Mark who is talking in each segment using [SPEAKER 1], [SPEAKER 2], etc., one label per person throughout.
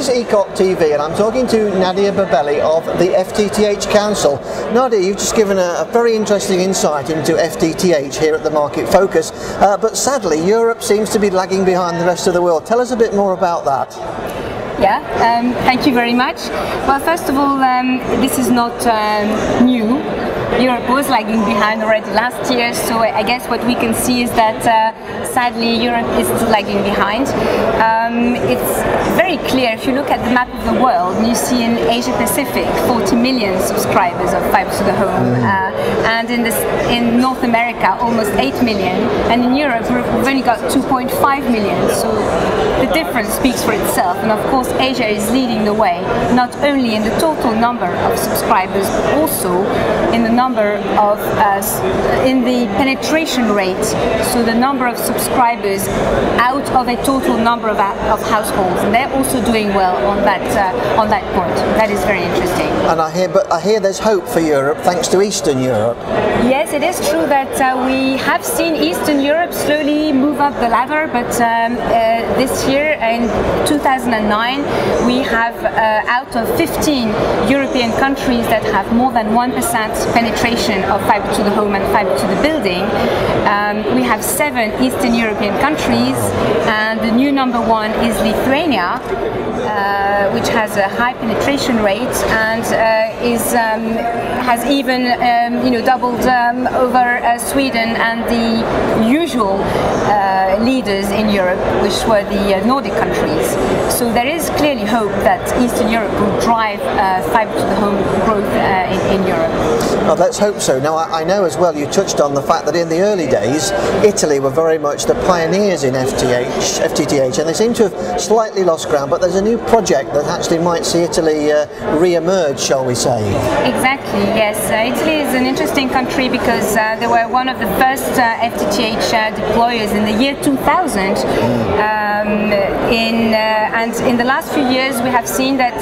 [SPEAKER 1] is ECOC TV and I'm talking to Nadia Babaali of the FTTH Council. Nadia, you've just given a very interesting insight into FTTH here at the Market Focus, but sadly Europe seems to be lagging behind the rest of the world. Tell us a bit more about that.
[SPEAKER 2] Yeah, thank you very much. Well, first of all, this is not new. Europe was lagging behind already last year, so I guess what we can see is that sadly Europe is still lagging behind. It's very clear if you look at the map of the world, you see in Asia Pacific 40 million subscribers of fiber to the home, and in North America almost 8 million, and in Europe we've only got 2.5 million, so the difference speaks for itself. And of course Asia is leading the way, not only in the total number of subscribers but also in the number of in the penetration rate, so the number of subscribers out of a total number of households, and they're also doing well on that point. That is very interesting.
[SPEAKER 1] And I hear there's hope for Europe thanks to Eastern Europe.
[SPEAKER 2] Yes, it is true that we have seen Eastern Europe slowly move up the ladder, but this year in 2009 we have out of 15 European countries that have more than 1% penetration of fiber to the home and fiber to the building. We have 7 Eastern European countries, and the new number 1 is Lithuania, which has a high penetration rate and has even doubled over Sweden and the usual leaders in Europe, which were the Nordic countries. So there is clearly hope that Eastern Europe will drive fiber to the home growth in Europe.
[SPEAKER 1] Well, let's hope so. Now I know as well you touched on the fact that in the early days Italy were very much the pioneers in FTTH, and they seem to have slightly lost ground, but there's a new project that actually might see Italy re-emerge, shall we say. Exactly,
[SPEAKER 2] yes. Italy is an interesting country because they were one of the first FTTH deployers in the year 2000. And in the last few years we have seen that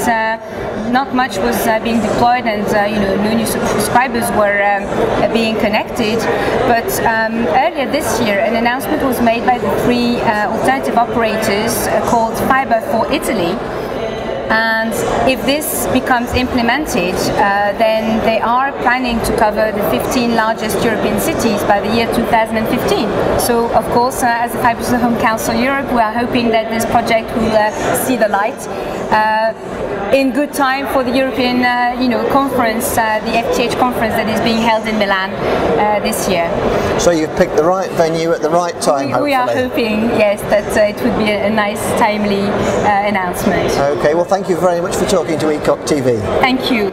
[SPEAKER 2] not much was being deployed, and no new subscribers were being connected. But earlier this year an announcement was made by the 3 alternative operators called Fiber for Italy. And if this becomes implemented, then they are planning to cover the 15 largest European cities by the year 2015. So, of course, as the Fiber to the Home Council Europe, we are hoping that this project will see the light in good time for the European conference, the FTTH conference that is being held in Milan this year.
[SPEAKER 1] So you've picked the right venue at the right time, hopefully.
[SPEAKER 2] We are hoping, yes, that it would be a nice, timely announcement.
[SPEAKER 1] Okay, well thank you very much for talking to ECOC TV.
[SPEAKER 2] Thank you.